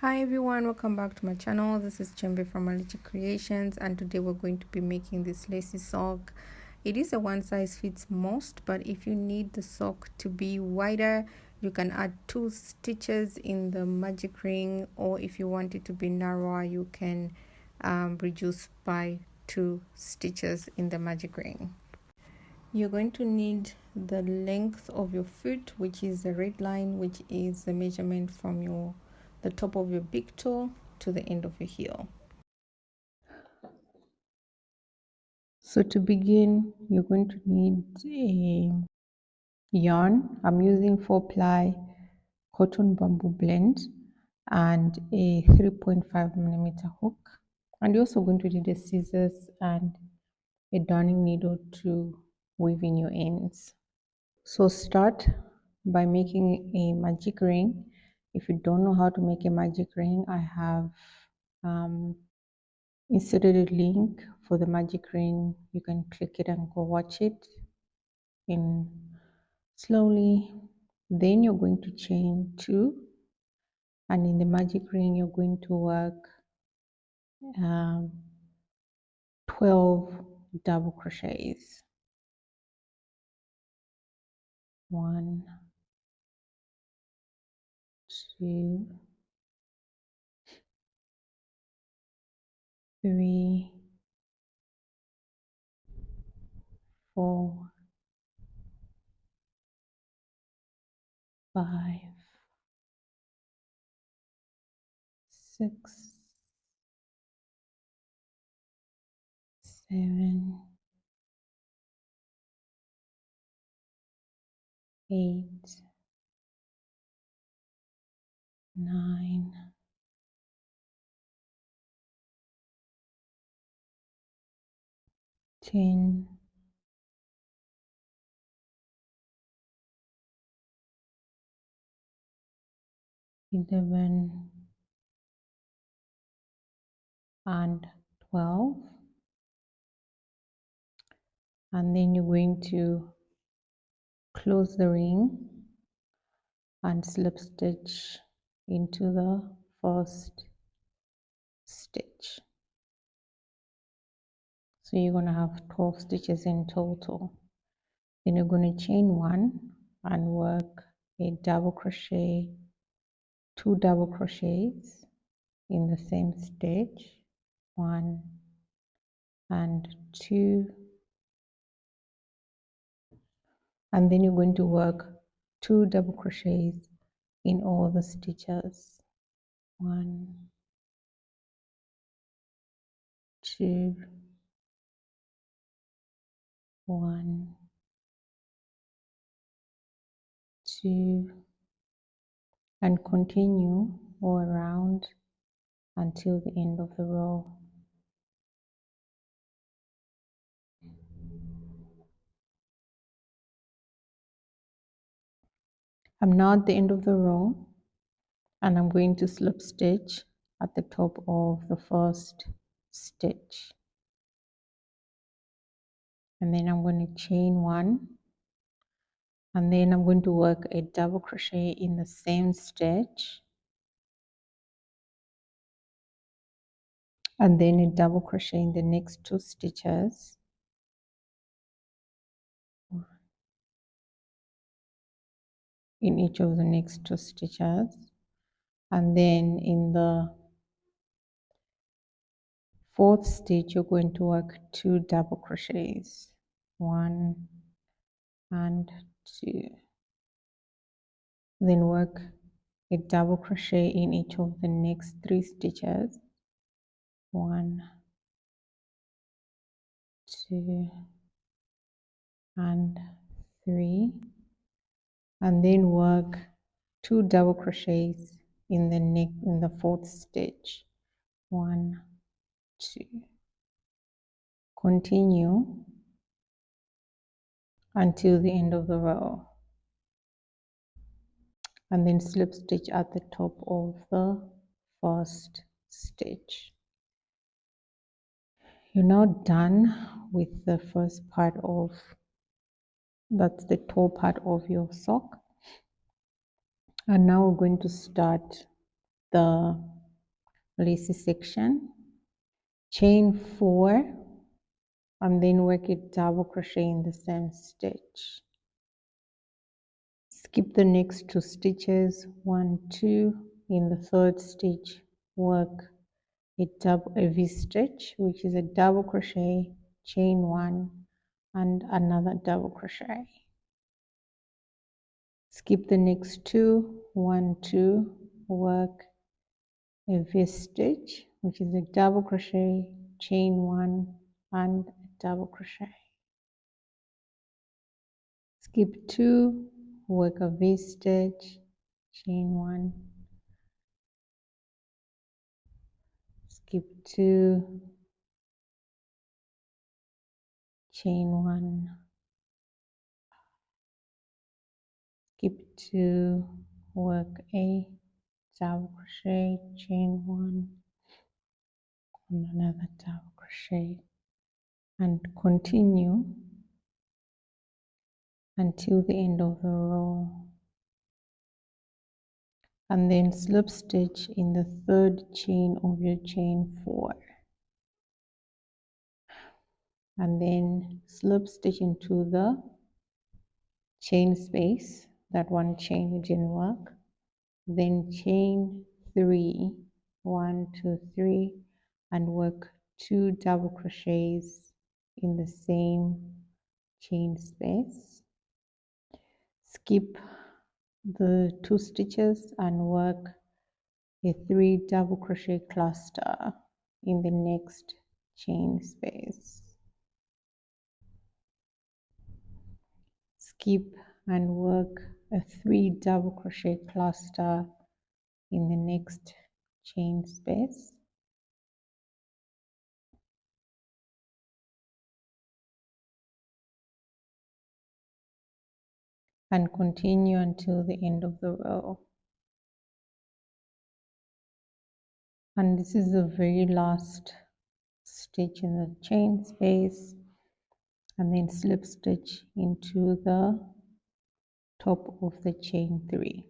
Hi everyone, welcome back to my channel. This is Chembe from Lacy Creations, and today we're going to be making this lacy sock. It is a one size fits most, but if you need the sock to be wider, you can add 2 stitches in the magic ring, or if you want it to be narrower, you can reduce by 2 stitches in the magic ring. You're going to need the length of your foot, which is the red line, which is the measurement from the top of your big toe to the end of your heel. So to begin, you're going to need a yarn. I'm using 4-ply cotton bamboo blend and a 3.5mm hook. And you're also going to need a scissors and a darning needle to weave in your ends. So start by making a magic ring. If you don't know how to make a magic ring, I have inserted a link for the magic ring. You can click it and go watch it in slowly. Then you're going to chain 2, and in the magic ring you're going to work 12 double crochets. 1, 2, 3, 4, 5, 6, 7, 8, 9, 10, 11, and 12. And then you're going to close the ring and slip stitch into the first stitch. So you're going to have 12 stitches in total. Then you're going to chain 1 and work a double crochet, 2 double crochets in the same stitch, 1 and 2, and then you're going to work 2 double crochets in all the stitches, 1, 2, 1, 2, and continue all around until the end of the row. I'm now at the end of the row, and I'm going to slip stitch at the top of the first stitch, and then I'm going to chain 1, and then I'm going to work a double crochet in the same stitch, and then a double crochet in the next 2 stitches, in each of the next 2 stitches, and then in the 4th stitch you're going to work 2 double crochets, 1 and 2, then work a double crochet in each of the next 3 stitches, 1, 2, and 3, and then work 2 double crochets in the 4th stitch, 1, 2, continue until the end of the row, and then slip stitch at the top of the first stitch. You're now done with the first part of, that's the toe part of your sock, and now we're going to start the lacy section, chain 4, and then work a double crochet in the same stitch. Skip the next 2 stitches, 1, 2. In the third stitch, work a V stitch, which is a double crochet, chain 1, and another double crochet. Skip the next 2, 1, 2, work a V stitch, which is a double crochet, chain 1, and a double crochet. Skip 2, work a V stitch, chain 1, skip 2, chain 1, skip 2, work a double crochet, chain 1, and another double crochet, and continue until the end of the row, and then slip stitch in the third chain of your chain 4, and then slip stitch into the chain space. That one chain it didn't work, then chain 3, 1, 2, 3, and work 2 double crochets in the same chain space. Skip the 2 stitches and work a 3 double crochet cluster in the next chain space. Skip and work a 3 double crochet cluster in the next chain space. And continue until the end of the row. And this is the very last stitch in the chain space, and then slip stitch into the top of the chain 3.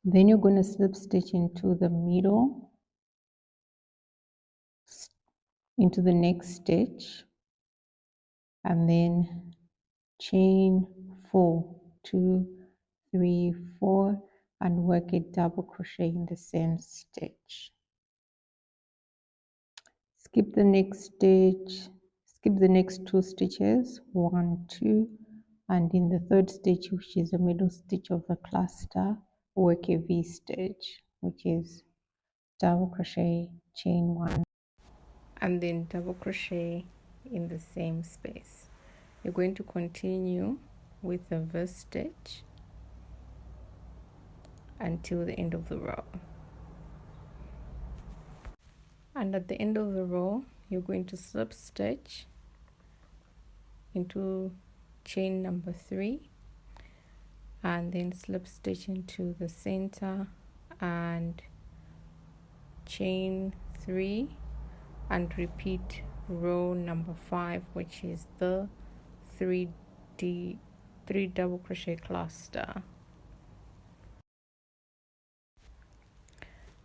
Then you're going to slip stitch into the middle, into the next stitch, and then chain 4, 2, 3, 4, and work a double crochet in the same stitch. Skip the next stitch, skip the next 2 stitches, 1, 2, and in the third stitch, which is the middle stitch of the cluster, work a V stitch, which is double crochet, chain 1, and then double crochet in the same space. You're going to continue with the V stitch until the end of the row. And at the end of the row, you're going to slip stitch into chain number 3, and then slip stitch into the center and chain 3, and repeat row number 5, which is the 3 double crochet cluster.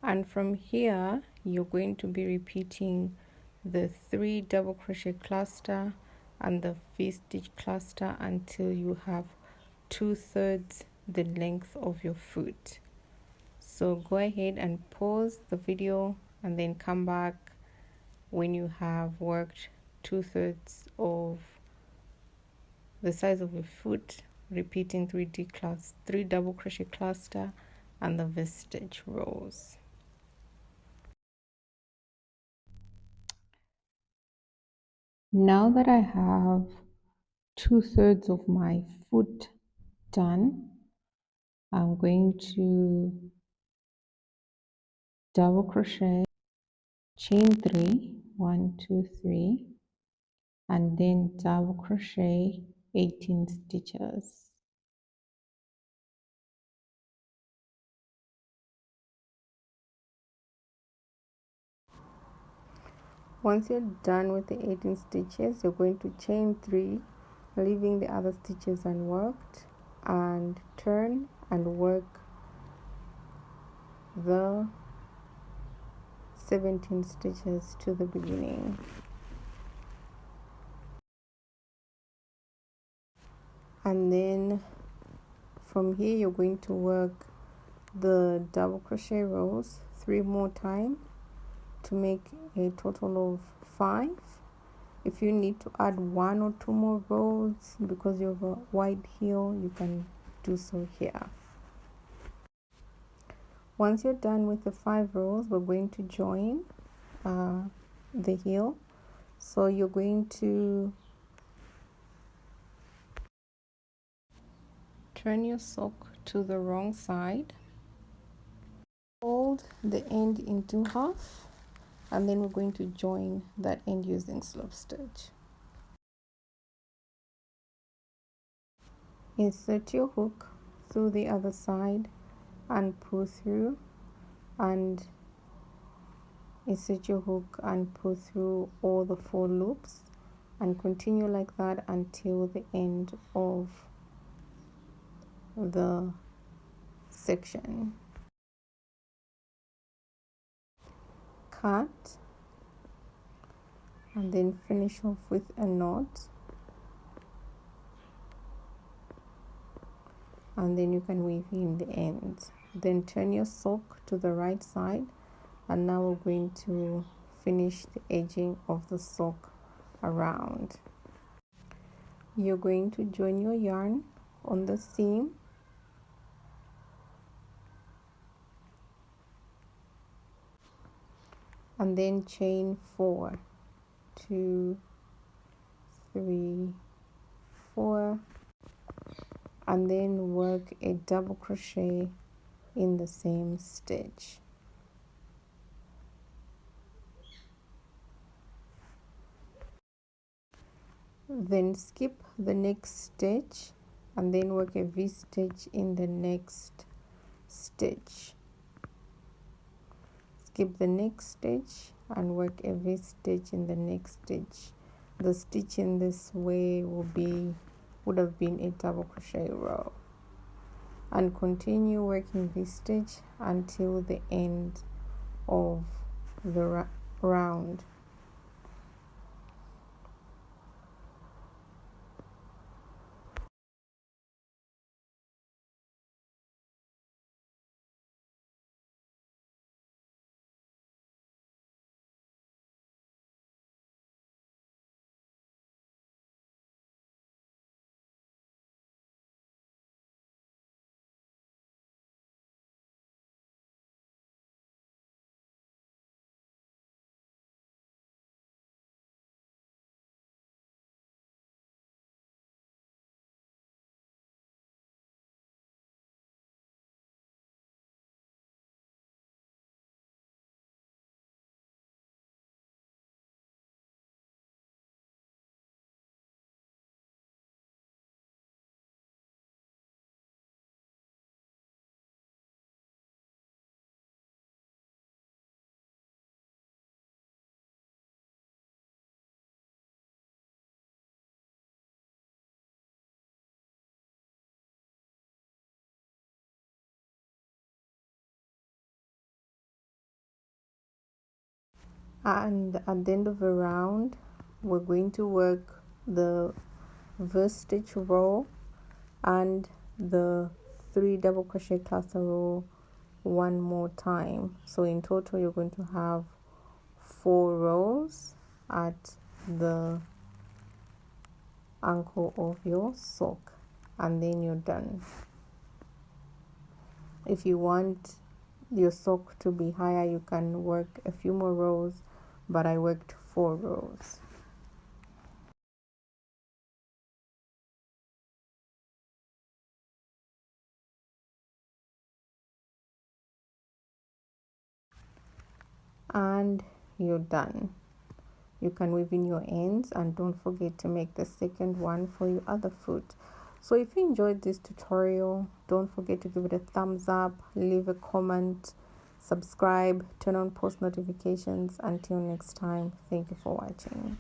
And from here you're going to be repeating the 3 double crochet cluster and the V-stitch cluster until you have 2/3 the length of your foot. So go ahead and pause the video and then come back when you have worked 2/3 of the size of your foot, repeating 3 double crochet cluster and the V-stitch rows. Now that I have 2/3 of my foot done, I'm going to double crochet, chain 3, 1, 2, 3, and then double crochet 18 stitches. Once you're done with the 18 stitches, you're going to chain 3, leaving the other stitches unworked, and turn and work the 17 stitches to the beginning. And then from here you're going to work the double crochet rows 3 more times to make a total of 5. If you need to add 1 or 2 more rows because you have a wide heel, you can do so here. Once you're done with the 5 rows, we're going to join the heel. So you're going to turn your sock to the wrong side, fold the end into half, and then we're going to join that end using slip stitch. Insert your hook through the other side and pull through, and insert your hook and pull through all the 4 loops, and continue like that until the end of the section. Cut and then finish off with a knot, and then you can weave in the ends. Then turn your sock to the right side, and now we're going to finish the edging of the sock around. You're going to join your yarn on the seam, and then chain 4, 2, 3, 4, and then work a double crochet in the same stitch. Then skip the next stitch and then work a V-stitch in the next stitch. Skip the next stitch and work a V-stitch in the next stitch. The stitch in this way would have been a double crochet row, and continue working V-stitch until the end of the round. And at the end of the round, we're going to work the V-stitch row and the 3 double crochet cluster row 1 more time. So in total you're going to have 4 rows at the ankle of your sock, and then you're done. If you want your sock to be higher, you can work a few more rows, but I worked 4 rows. And you're done. You can weave in your ends, and don't forget to make the second one for your other foot. So if you enjoyed this tutorial, don't forget to give it a thumbs up, leave a comment, subscribe, turn on post notifications. Until next time, thank you for watching.